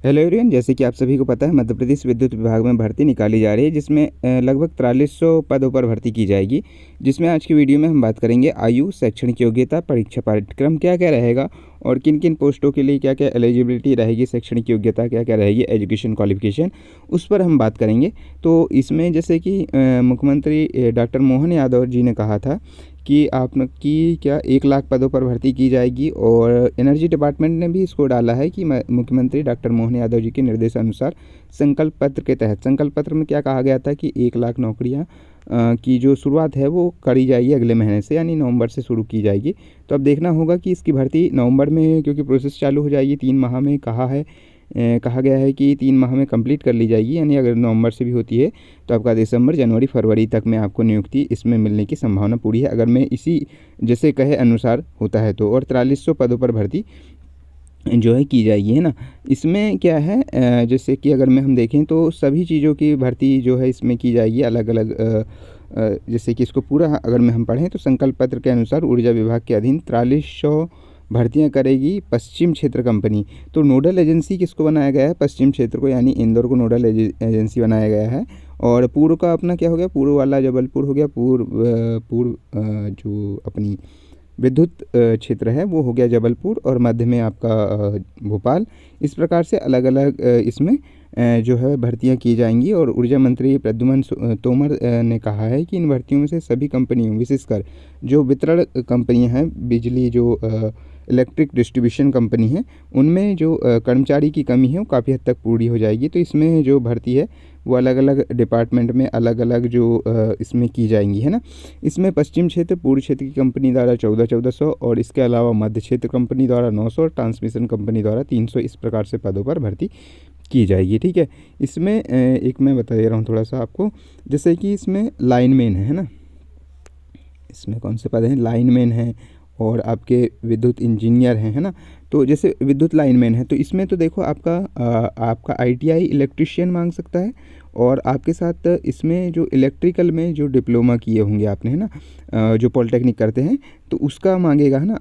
Hello everyone, जैसे कि आप सभी को पता है मध्य प्रदेश विद्युत विभाग में भर्ती निकाली जा रही है जिसमें लगभग 4300 पदों पर भर्ती की जाएगी। जिसमें आज की वीडियो में हम बात करेंगे आयु, शैक्षणिक योग्यता, परीक्षा पाठ्यक्रम क्या क्या रहेगा और किन किन पोस्टों के लिए क्या क्या एलिजिबिलिटी रहेगी, शैक्षणिक योग्यता क्या क्या रहेगी, एजुकेशन क्वालिफिकेशन, उस पर हम बात करेंगे। तो इसमें जैसे कि मुख्यमंत्री डॉक्टर मोहन यादव जी ने कहा था कि आपकी क्या 1 लाख पदों पर भर्ती की जाएगी और एनर्जी डिपार्टमेंट ने भी इसको डाला है कि मुख्यमंत्री डॉक्टर मोहन यादव जी के निर्देशानुसार संकल्प पत्र के तहत, संकल्प पत्र में क्या कहा गया था कि 1 लाख नौकरियां की जो शुरुआत है वो करी जाएगी अगले महीने से, यानी नवंबर से शुरू की जाएगी। तो अब देखना होगा कि इसकी भर्ती नवंबर में, क्योंकि प्रोसेस चालू हो जाएगी 3 माह में कहा गया है कि 3 माह में कंप्लीट कर ली जाएगी। यानी अगर नवंबर से भी होती है तो आपका दिसंबर, जनवरी, फरवरी तक में आपको नियुक्ति इसमें मिलने की संभावना पूरी है, अगर मैं इसी जैसे कहे अनुसार होता है तो। और 4300 पदों पर भर्ती जो है की जाएगी, है ना। इसमें क्या है, जैसे कि अगर हम देखें तो सभी चीज़ों की भर्ती जो है इसमें की जाएगी अलग अलग। जैसे कि इसको पूरा अगर हम पढ़ें तो संकल्प पत्र के अनुसार ऊर्जा विभाग के अधीन 4300 भर्तियां करेगी पश्चिम क्षेत्र कंपनी। तो नोडल एजेंसी किसको बनाया गया है? पश्चिम क्षेत्र को, यानी इंदौर को नोडल एजेंसी बनाया गया है। और पूर्व का अपना क्या हो गया? पूर्व वाला जबलपुर हो गया। पूर्व जो अपनी विद्युत क्षेत्र है वो हो गया जबलपुर, और मध्य में आपका भोपाल। इस प्रकार से अलग अलग इसमें जो है भर्तियां की जाएंगी। और ऊर्जा मंत्री प्रद्युमन तोमर ने कहा है कि इन भर्तियों में से सभी कंपनियों, विशेषकर जो वितरण कंपनियां हैं, बिजली जो इलेक्ट्रिक डिस्ट्रीब्यूशन कंपनी है, उनमें जो कर्मचारी की कमी है वो काफ़ी हद तक पूरी हो जाएगी। तो इसमें जो भर्ती है वो अलग अलग डिपार्टमेंट में अलग अलग जो इसमें की जाएंगी, है ना। इसमें पश्चिम क्षेत्र, पूर्व क्षेत्र की कंपनी द्वारा 1400 और इसके अलावा मध्य क्षेत्र कंपनी द्वारा 900 और ट्रांसमिशन कंपनी द्वारा 300, इस प्रकार से पदों पर भर्ती की जाएगी। ठीक है। इसमें एक मैं बता दे रहा हूँ थोड़ा सा आपको, जैसे कि इसमें लाइनमैन है ना, इसमें कौन से पद हैं? लाइनमैन है और आपके विद्युत इंजीनियर हैं, है ना। तो जैसे विद्युत लाइनमैन है तो इसमें तो देखो आपका आईटीआई इलेक्ट्रिशियन मांग सकता है, और आपके साथ इसमें जो इलेक्ट्रिकल में जो डिप्लोमा किए होंगे आपने, है ना, जो पॉलिटेक्निक करते हैं तो उसका मांगेगा, है ना।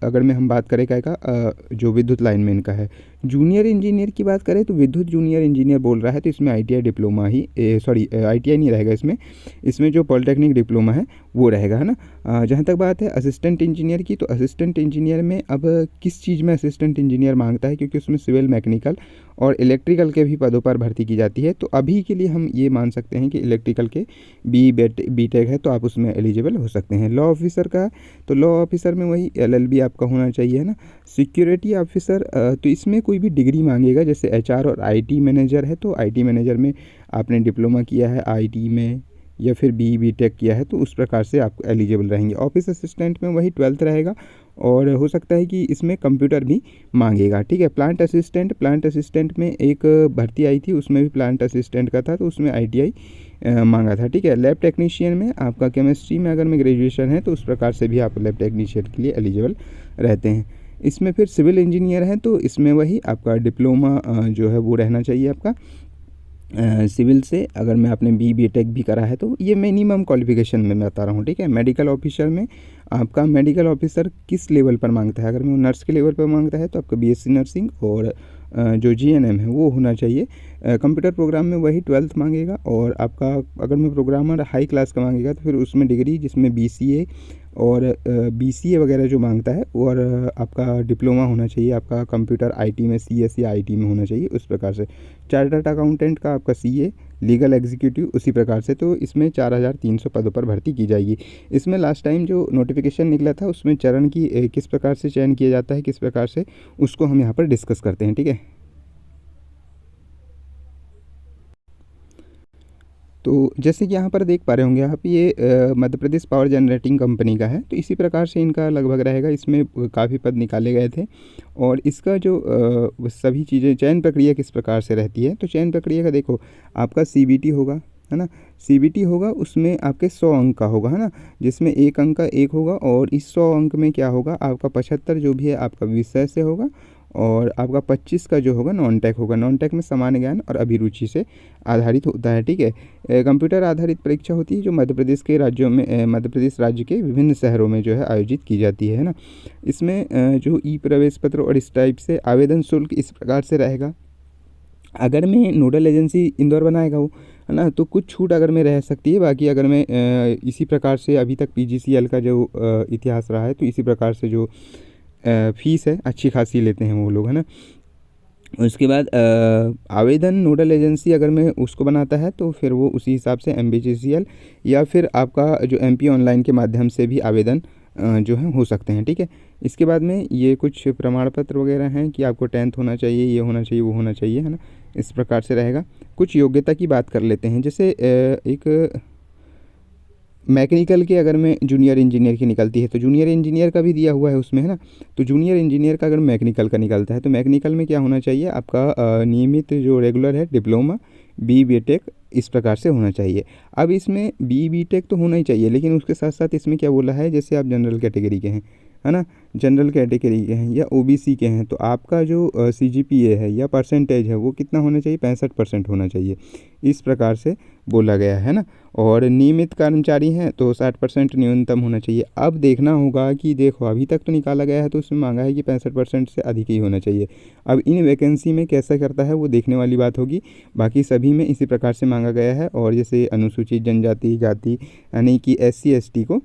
अगर हम बात करें क्या का, जो विद्युत लाइनमैन का है। जूनियर इंजीनियर की बात करें तो विद्युत जूनियर इंजीनियर बोल रहा है, तो इसमें आईटीआई डिप्लोमा ही, सॉरी आईटीआई नहीं रहेगा इसमें जो पॉलिटेक्निक डिप्लोमा है वो रहेगा, है ना। जहाँ तक बात है असिस्टेंट इंजीनियर की, तो असिस्टेंट इंजीनियर में अब किस चीज़ में असिस्टेंट इंजीनियर मांगता है, क्योंकि उसमें सिविल, मैकेनिकल और इलेक्ट्रिकल के भी पदों पर भर्ती की जाती है। तो अभी के लिए हम ये मान सकते हैं कि इलेक्ट्रिकल के बीटेक है तो आप उसमें एलिजिबल हो सकते हैं। लॉ ऑफिसर का, तो लॉ ऑफिसर में वही एलएलबी आपका होना चाहिए, है ना। सिक्योरिटी ऑफिसर, तो इसमें कोई भी डिग्री मांगेगा, जैसे एचआर और आईटी मैनेजर है तो आईटी मैनेजर में आपने डिप्लोमा किया है आईटी में या फिर बीटेक किया है तो उस प्रकार से आप एलिजिबल रहेंगे। ऑफिस असिस्टेंट में वही 12th रहेगा, और हो सकता है कि इसमें कंप्यूटर भी मांगेगा। ठीक है। प्लांट असिस्टेंट में एक भर्ती आई थी, उसमें भी प्लांट असिस्टेंट का था तो उसमें आईटीआई मांगा था। ठीक है। लैब टेक्नीशियन में आपका केमिस्ट्री में अगर में ग्रेजुएशन है तो उस प्रकार से भी आप लैब टेक्नीशियन के लिए एलिजिबल रहते हैं। इसमें फिर सिविल इंजीनियर है तो इसमें वही आपका डिप्लोमा जो है वो रहना चाहिए आपका सिविल से, अगर मैं आपने बीटेक भी करा है तो। ये मिनिमम क्वालिफिकेशन में मैं बता रहा हूँ। ठीक है। मेडिकल ऑफिसर में आपका मेडिकल ऑफिसर किस लेवल पर मांगता है? अगर मैं नर्स के लेवल पर मांगता है तो आपका बीएससी नर्सिंग और जो जीएनएम है वो होना चाहिए। कंप्यूटर प्रोग्राम में वही 12th मांगेगा, और आपका अगर मैं प्रोग्रामर हाई क्लास का मांगेगा तो फिर उसमें डिग्री, जिसमें बीसीए और बीसीए वगैरह जो मांगता है, और आपका डिप्लोमा होना चाहिए आपका कंप्यूटर आईटी में, सीएसई आईटी में होना चाहिए उस प्रकार से। चार्टर्ड अकाउंटेंट का आपका सीए, लीगल एग्जीक्यूटिव उसी प्रकार से। तो इसमें 4300 पदों पर भर्ती की जाएगी। इसमें लास्ट टाइम जो नोटिफिकेशन निकला था उसमें चरण की किस प्रकार से चयन किया जाता है, किस प्रकार से, उसको हम यहाँ पर डिस्कस करते हैं। ठीक है। तो जैसे कि यहाँ पर देख पा रहे होंगे आप, ये Madhya Pradesh power generating company का है, तो इसी प्रकार से इनका लगभग रहेगा। इसमें काफ़ी पद निकाले गए थे, और इसका जो सभी चीज़ें, चयन प्रक्रिया किस प्रकार से रहती है, तो चयन प्रक्रिया का देखो, आपका सीबीटी होगा, है ना। सीबीटी होगा, उसमें आपके 100 अंक का होगा, है ना, जिसमें 1 अंक का एक होगा, और इस 100 अंक में क्या होगा, आपका 75 जो भी है आपका विषय से होगा, और आपका 25 का जो होगा नॉन टेक होगा। नॉन टेक में सामान्य ज्ञान और अभिरुचि से आधारित होता है। ठीक है। कंप्यूटर आधारित परीक्षा होती है जो मध्य प्रदेश के राज्यों में, मध्य प्रदेश राज्य के विभिन्न शहरों में जो है आयोजित की जाती है ना। इसमें जो ई प्रवेश पत्र और इस टाइप से आवेदन शुल्क इस प्रकार से रहेगा अगर मैं नोडल एजेंसी इंदौर बनाएगा वो, है ना, तो कुछ छूट अगर में रह सकती है। बाकी अगर मैं इसी प्रकार से अभी तक पीजीसीएल का जो इतिहास रहा है, तो इसी प्रकार से जो फीस है अच्छी खासी लेते हैं वो लोग, है ना। उसके बाद आवेदन नोडल एजेंसी अगर मैं उसको बनाता है तो फिर वो उसी हिसाब से एमबीजीसीएल या फिर आपका जो एमपी ऑनलाइन के माध्यम से भी आवेदन जो है हो सकते हैं, ठीक है। इसके बाद में ये कुछ प्रमाण पत्र वगैरह हैं कि आपको 10th होना चाहिए, ये होना चाहिए, वो होना चाहिए, है ना। इस प्रकार से रहेगा। कुछ योग्यता की बात कर लेते हैं। जैसे एक मैकेनिकल के अगर मैं जूनियर इंजीनियर की निकलती है तो जूनियर इंजीनियर का भी दिया हुआ है उसमें, है ना। तो जूनियर इंजीनियर का अगर मैकेनिकल का निकलता है तो मैकेनिकल में क्या होना चाहिए आपका नियमित जो रेगुलर है डिप्लोमा बीटेक इस प्रकार से होना चाहिए। अब इसमें बीटेक तो होना ही चाहिए, लेकिन उसके साथ साथ इसमें क्या बोला है, जैसे आप जनरल कैटेगरी के हैं, है ना, जनरल कैटेगरी के हैं या ओबीसी के हैं, तो आपका जो सीजीपीए है या परसेंटेज है वो कितना होना चाहिए, 65% होना चाहिए। इस प्रकार से बोला गया है ना। और नियमित कर्मचारी हैं तो 60% न्यूनतम होना चाहिए। अब देखना होगा कि देखो अभी तक तो निकाला गया है तो उसमें मांगा है कि 65% से अधिक ही होना चाहिए। अब इन वैकेंसी में कैसा करता है वो देखने वाली बात होगी। बाकी सभी में इसी प्रकार से मांगा गया है। और जैसे अनुसूचित जनजाति जाति यानी कि SC ST को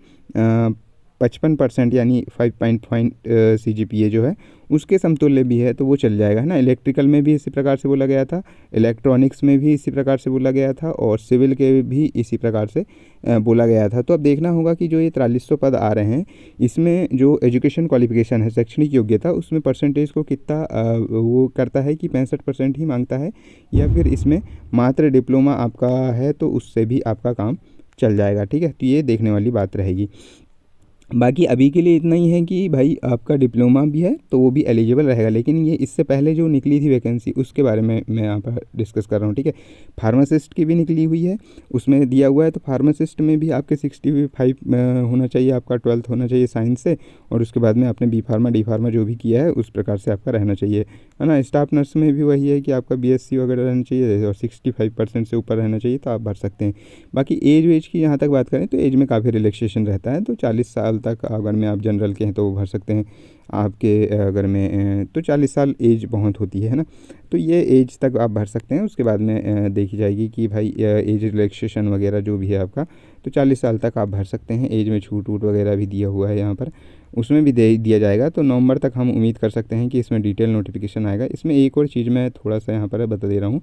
55% यानी 5.5 CGPA जो है उसके समतुल्य भी है तो वो चल जाएगा, है ना। इलेक्ट्रिकल में भी इसी प्रकार से बोला गया था, इलेक्ट्रॉनिक्स में भी इसी प्रकार से बोला गया था और सिविल के भी इसी प्रकार से बोला गया था। तो अब देखना होगा कि जो ये 4300 पद आ रहे हैं इसमें जो एजुकेशन क्वालिफिकेशन है, शैक्षणिक योग्यता, उसमें परसेंटेज को कितना वो करता है कि 65% ही मांगता है या फिर इसमें मात्र डिप्लोमा आपका है तो उससे भी आपका काम चल जाएगा, ठीक है। तो ये देखने वाली बात रहेगी। बाकी अभी के लिए इतना ही है कि भाई आपका डिप्लोमा भी है तो वो भी एलिजिबल रहेगा। लेकिन ये इससे पहले जो निकली थी वैकेंसी उसके बारे में मैं यहाँ पर डिस्कस कर रहा हूँ, ठीक है। फार्मासिस्ट की भी निकली हुई है, उसमें दिया हुआ है। तो फार्मासिस्ट में भी आपके 65 होना चाहिए, आपका 12th होना चाहिए साइंस से, और उसके बाद में आपने B.Pharma D.Pharma जो भी किया है उस प्रकार से आपका रहना चाहिए, है ना। स्टाफ नर्स में भी वही है कि आपका BSc वगैरह रहना चाहिए और 65% से ऊपर रहना चाहिए तो आप भर सकते हैं। बाकी एज की यहाँ तक बात करें तो एज में काफ़ी रिलैक्सेशन रहता है। तो 40 साल तक अगर में आप जनरल के हैं तो वो भर सकते हैं। आपके अगर में तो 40 साल एज बहुत होती है ना। तो ये एज तक आप भर सकते हैं। उसके बाद में देखी जाएगी कि भाई एज रिलैक्सेशन वगैरह जो भी है आपका, तो 40 साल तक आप भर सकते हैं। एज में छूट वूट वगैरह भी दिया हुआ है यहाँ पर, उसमें भी दे दिया जाएगा। तो नवंबर तक हम उम्मीद कर सकते हैं कि इसमें डिटेल नोटिफिकेशन आएगा। इसमें एक और चीज़ मैं थोड़ा सा यहाँ पर बता दे रहा हूँ,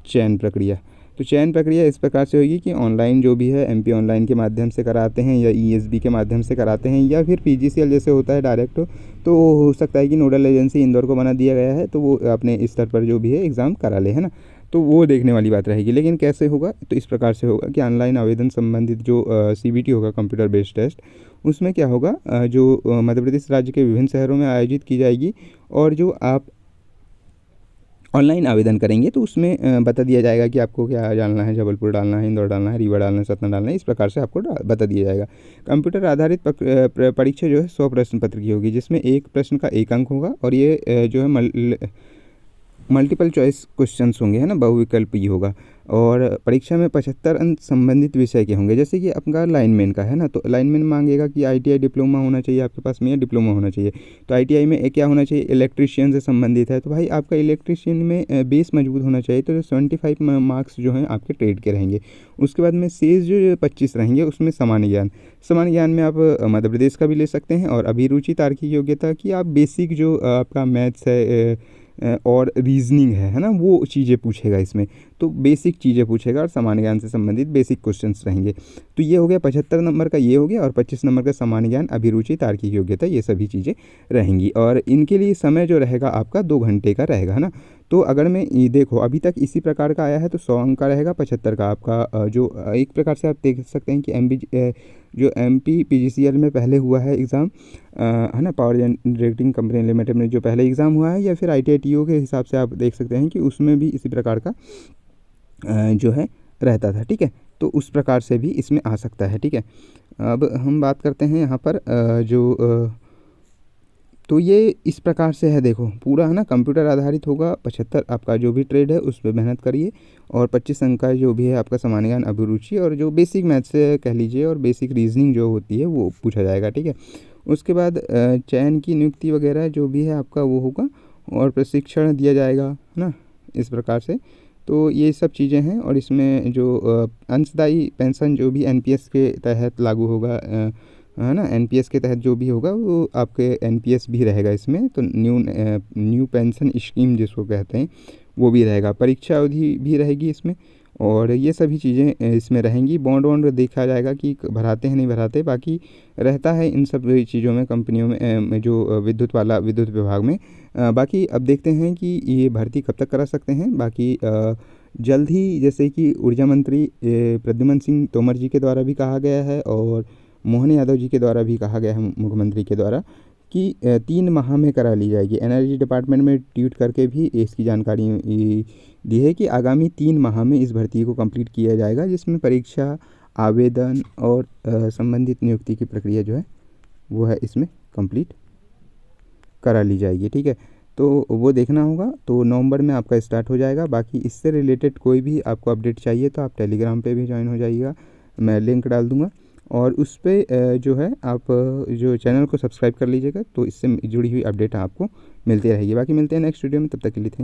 चयन प्रक्रिया। तो चयन प्रक्रिया इस प्रकार से होगी कि ऑनलाइन जो भी है MP ऑनलाइन के माध्यम से कराते हैं या ESB के माध्यम से कराते हैं या फिर PGCL जैसे होता है डायरेक्ट, तो हो सकता है कि नोडल एजेंसी इंदौर को बना दिया गया है तो वो अपने स्तर पर जो भी है एग्ज़ाम करा ले, है ना। तो वो देखने वाली बात रहेगी। लेकिन कैसे होगा, तो इस प्रकार से होगा कि ऑनलाइन आवेदन संबंधित जो CBT होगा, कंप्यूटर बेस्ड टेस्ट, उसमें क्या होगा जो मध्य प्रदेश राज्य के विभिन्न शहरों में आयोजित की जाएगी। और जो आप ऑनलाइन आवेदन करेंगे तो उसमें बता दिया जाएगा कि आपको क्या डालना है, जबलपुर डालना है, इंदौर डालना है, रीवा डालना है, सतना डालना है। इस प्रकार से आपको बता दिया जाएगा। कंप्यूटर आधारित परीक्षा जो है 100 प्रश्न पत्र की होगी, जिसमें एक प्रश्न का 1 अंक होगा और ये जो है मल्टीपल चॉइस क्वेश्चंस होंगे, है ना, बहुविकल्पी होगा। और परीक्षा में 75 अंक संबंधित विषय के होंगे। जैसे कि आपका लाइनमैन का है ना, तो लाइनमैन मांगेगा कि ITI डिप्लोमा होना चाहिए आपके पास में या डिप्लोमा होना चाहिए। तो ITI में क्या होना चाहिए, इलेक्ट्रीशियन से संबंधित है तो भाई आपका इलेक्ट्रीशियन में बेस मजबूत होना चाहिए। तो 75 मार्क्स जो हैं आपके ट्रेड के रहेंगे। उसके बाद में शेष जो 25 रहेंगे उसमें सामान्य ज्ञान में आप मध्य प्रदेश का भी ले सकते हैं। और अभिरुचि तार्किक योग्यता की आप बेसिक जो आपका मैथ्स है और रीजनिंग है ना, वो चीज़ें पूछेगा इसमें। तो बेसिक चीज़ें पूछेगा और सामान्य ज्ञान से संबंधित बेसिक क्वेश्चंस रहेंगे। तो ये हो गया 75 नंबर का, ये हो गया। और 25 नंबर का सामान्य ज्ञान, अभिरुचि, तार्किक योग्यता, ये सभी चीज़ें रहेंगी। और इनके लिए समय जो रहेगा आपका 2 घंटे का रहेगा, है ना। तो अगर मैं ये देखो अभी तक इसी प्रकार का आया है तो 100 अंक का रहेगा, 75 का आपका जो एक प्रकार से आप देख सकते हैं कि जो MP PGCL में पहले हुआ है एग्ज़ाम, है ना, पावर जनरेटिंग कंपनी लिमिटेड में जो पहले एग्ज़ाम हुआ है, या फिर ITI TO के हिसाब से आप देख सकते हैं कि उसमें भी इसी प्रकार का जो है रहता था, ठीक है। तो उस प्रकार से भी इसमें आ सकता है, ठीक है। अब हम बात करते हैं यहाँ पर तो ये इस प्रकार से है, देखो पूरा, है ना, कंप्यूटर आधारित होगा। 75 आपका जो भी ट्रेड है उस पर मेहनत करिए। और 25 अंक का जो भी है आपका सामान्य ज्ञान, अभिरुचि, और जो बेसिक मैथ्स से कह लीजिए और बेसिक रीजनिंग जो होती है वो पूछा जाएगा, ठीक है। उसके बाद चयन की नियुक्ति वगैरह जो भी है आपका वो होगा और प्रशिक्षण दिया जाएगा, है ना। इस प्रकार से। तो ये सब चीज़ें हैं और इसमें जो अंशदायी पेंशन जो भी एनपीएस के तहत लागू होगा, है ना, एनपीएस के तहत जो भी होगा वो आपके एनपीएस भी रहेगा इसमें। तो न्यू पेंशन स्कीम जिसको कहते हैं वो भी रहेगा, परीक्षा अवधि भी रहेगी इसमें, और ये सभी चीज़ें इसमें रहेंगी। बॉन्ड वॉन्ड देखा जाएगा कि भराते हैं नहीं भराते, बाकी रहता है इन सब चीज़ों में, कंपनियों में जो विद्युत विभाग में। बाकी अब देखते हैं कि ये भर्ती कब तक करा सकते हैं। बाकी जल्द ही, जैसे कि ऊर्जा मंत्री प्रद्युम्न सिंह तोमर जी के द्वारा भी कहा गया है और मोहन यादव जी के द्वारा भी कहा गया है, मुख्यमंत्री के द्वारा, कि 3 माह में करा ली जाएगी। एनर्जी डिपार्टमेंट में ट्वीट करके भी इसकी जानकारी दी है कि आगामी 3 माह में इस भर्ती को कंप्लीट किया जाएगा, जिसमें परीक्षा, आवेदन और संबंधित नियुक्ति की प्रक्रिया जो है वो है इसमें कंप्लीट करा ली जाएगी। ठीक है, तो वो देखना होगा। तो नवंबर में आपका स्टार्ट हो जाएगा। बाकी इससे रिलेटेड कोई भी आपको अपडेट चाहिए तो आप टेलीग्राम पे भी ज्वाइन हो जाइएगा, मैं लिंक डाल दूँगा, और उस पर जो है आप जो चैनल को सब्सक्राइब कर लीजिएगा, तो इससे जुड़ी हुई अपडेट आपको मिलती रहेगी। बाकी मिलते हैं नेक्स्ट वीडियो में, तब तक के लिए थैंक यू।